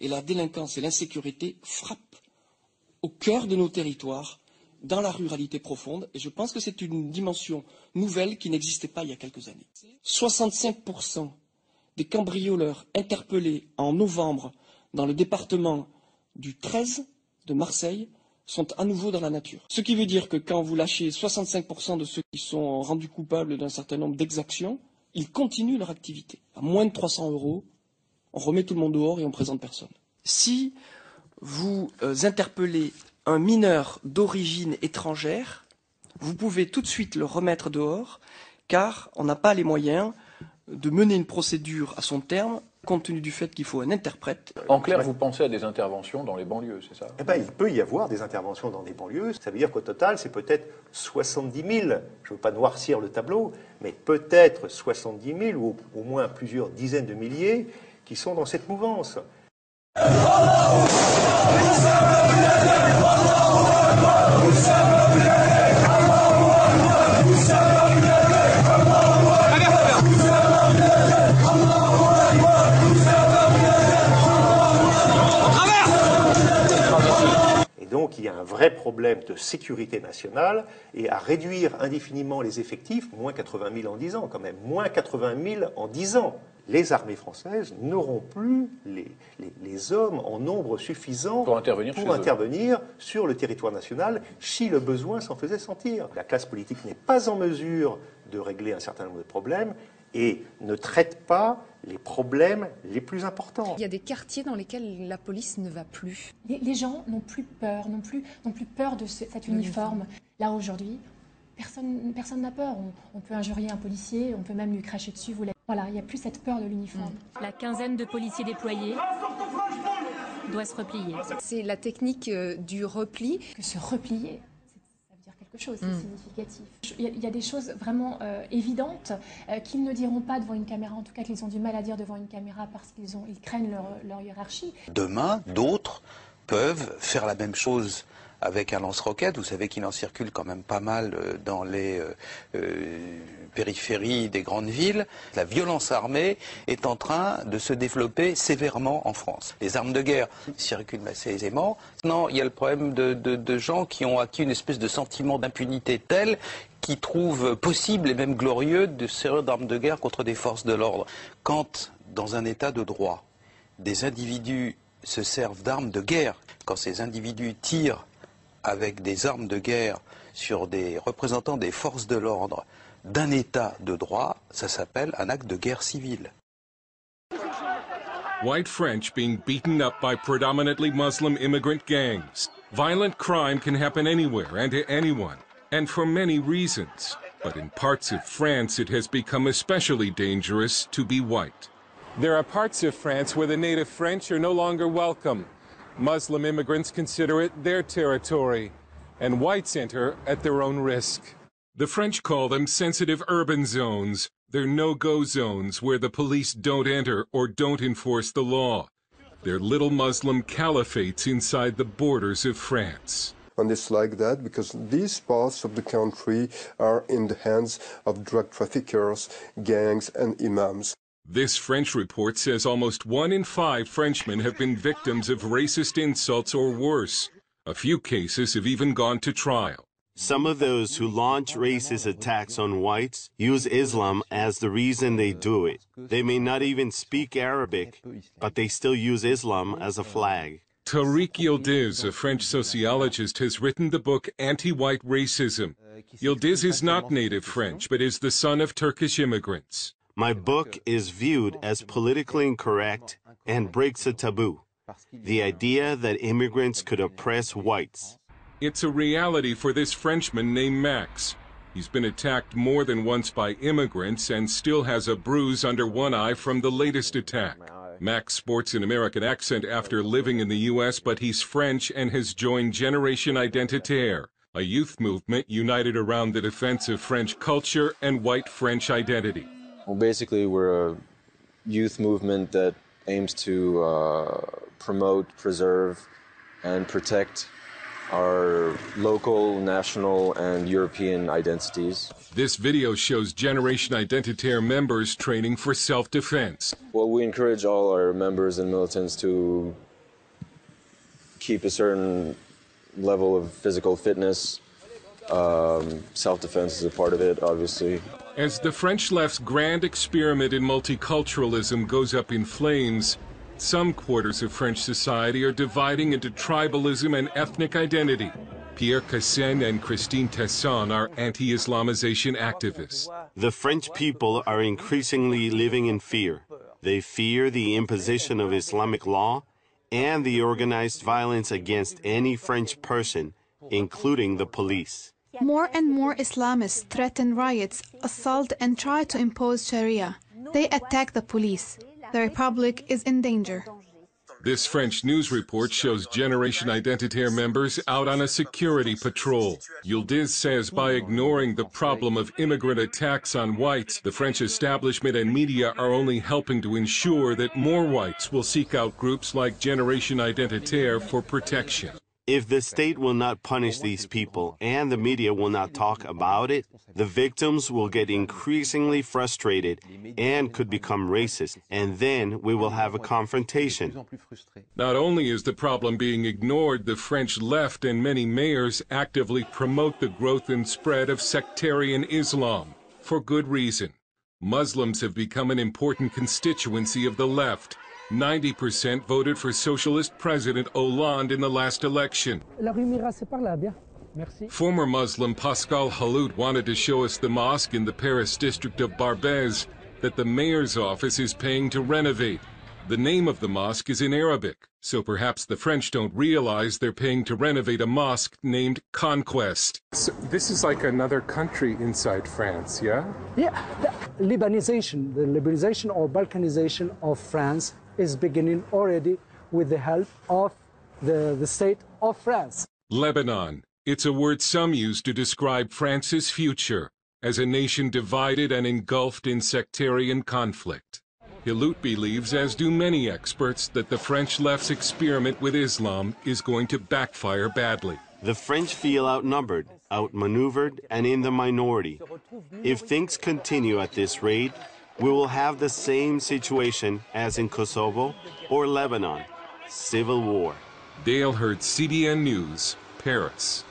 et la délinquance et l'insécurité frappent au cœur de nos territoires, dans la ruralité profonde, et je pense que c'est une dimension nouvelle qui n'existait pas il y a quelques années. 65% des cambrioleurs interpellés en novembre dans le département du 13 de Marseille sont à nouveau dans la nature. Ce qui veut dire que quand vous lâchez 65% de ceux qui sont rendus coupables d'un certain nombre d'exactions, ils continuent leur activité. À moins de 300 €, on remet tout le monde dehors et on présente personne. Si vous interpellez un mineur d'origine étrangère, vous pouvez tout de suite le remettre dehors, car on n'a pas les moyens de mener une procédure à son terme, compte tenu du fait qu'il faut un interprète. En clair, vous pensez à des interventions dans les banlieues, c'est ça? Eh ben, il peut y avoir des interventions dans des banlieues. Ça veut dire qu'au total, c'est peut-être 70 000. Je ne veux pas noircir le tableau, mais peut-être 70 000 ou au moins plusieurs dizaines de milliers qui sont dans cette mouvance. Donc il y a un vrai problème de sécurité nationale et à réduire indéfiniment les effectifs, moins 80 000 en 10 ans quand même, moins 80 000 en 10 ans. Les armées françaises n'auront plus les hommes en nombre suffisant pour intervenir sur le territoire national si le besoin s'en faisait sentir. La classe politique n'est pas en mesure de régler un certain nombre de problèmes et ne traite pas les problèmes les plus importants. Il y a des quartiers dans lesquels la police ne va plus. Les gens n'ont plus peur, n'ont plus peur de cet uniforme. Là, aujourd'hui, personne n'a peur. On peut injurier un policier, on peut même lui cracher dessus. Voilà, il n'y a plus cette peur de l'uniforme. La quinzaine de policiers déployés doit se replier. C'est la technique du repli. Que se replier, ça veut dire quelque chose, c'est significatif. Il y a des choses vraiment évidentes qu'ils ne diront pas devant une caméra, en tout cas qu'ils ont du mal à dire devant une caméra parce qu'ils craignent leur hiérarchie. Demain, d'autres peuvent faire la même chose avec un lance-roquette. Vous savez qu'il en circule quand même pas mal dans les périphéries des grandes villes. La violence armée est en train de se développer sévèrement en France. Les armes de guerre circulent assez aisément. Non, il y a le problème de gens qui ont acquis une espèce de sentiment d'impunité tel qui trouvent possible et même glorieux de servir d'armes de guerre contre des forces de l'ordre. Quand, dans un état de droit, des individus se servent d'armes de guerre, quand ces individus tirent avec des armes de guerre sur des représentants des forces de l'ordre d'un état de droit, ça s'appelle un acte de guerre civile. White French being beaten up by predominantly Muslim immigrant gangs. Violent crime can happen anywhere and to anyone, and for many reasons. But in parts of France it has become especially dangerous to be white. There are parts of France where the native French are no longer welcome. Muslim immigrants consider it their territory, and whites enter at their own risk. The French call them sensitive urban zones. They're no-go zones where the police don't enter or don't enforce the law. They're little Muslim caliphates inside the borders of France. And it's like that because these parts of the country are in the hands of drug traffickers, gangs, and imams. This French report says almost 1 in 5 Frenchmen have been victims of racist insults or worse. A few cases have even gone to trial. Some of those who launch racist attacks on whites use Islam as the reason they do it. They may not even speak Arabic, but they still use Islam as a flag. Tariq Yildiz, a French sociologist, has written the book Anti-White Racism. Yildiz is not native French, but is the son of Turkish immigrants. My book is viewed as politically incorrect and breaks a taboo, the idea that immigrants could oppress whites. It's a reality for this Frenchman named Max. He's been attacked more than once by immigrants and still has a bruise under one eye from the latest attack. Max sports an American accent after living in the U.S., but he's French and has joined Generation Identitaire, a youth movement united around the defense of French culture and white French identity. Well, basically, we're a youth movement that aims to promote, preserve, and protect our local, national, and European identities. This video shows Generation Identitaire members training for self-defense. Well, we encourage all our members and militants to keep a certain level of physical fitness. Self-defense is a part of it, obviously. As the French left's grand experiment in multiculturalism goes up in flames, some quarters of French society are dividing into tribalism and ethnic identity. Pierre Cassene and Christine Tesson are anti-Islamization activists. The French people are increasingly living in fear. They fear the imposition of Islamic law and the organized violence against any French person, including the police. More and more Islamists threaten riots, assault, and try to impose Sharia. They attack the police. The Republic is in danger. This French news report shows Generation Identitaire members out on a security patrol. Yildiz says by ignoring the problem of immigrant attacks on whites, the French establishment and media are only helping to ensure that more whites will seek out groups like Generation Identitaire for protection. If the state will not punish these people and the media will not talk about it, the victims will get increasingly frustrated and could become racist, and then we will have a confrontation. Not only is the problem being ignored, the French left and many mayors actively promote the growth and spread of sectarian Islam, for good reason. Muslims have become an important constituency of the left. 90% voted for Socialist President Hollande in the last election. Former Muslim Pascal Halout wanted to show us the mosque in the Paris district of Barbès that the mayor's office is paying to renovate. The name of the mosque is in Arabic, so perhaps the French don't realize they're paying to renovate a mosque named Conquest. So this is like another country inside France, yeah? Yeah, the Lebanization, the liberalization or Balkanization of France is beginning already with the help of the state of France. Lebanon. It's a word some use to describe France's future as a nation divided and engulfed in sectarian conflict. Halout believes, as do many experts, that the French left's experiment with Islam is going to backfire badly. The French feel outnumbered, outmaneuvered, and in the minority. If things continue at this rate, we will have the same situation as in Kosovo or Lebanon, civil war. Dale Hurd, CBN News, Paris.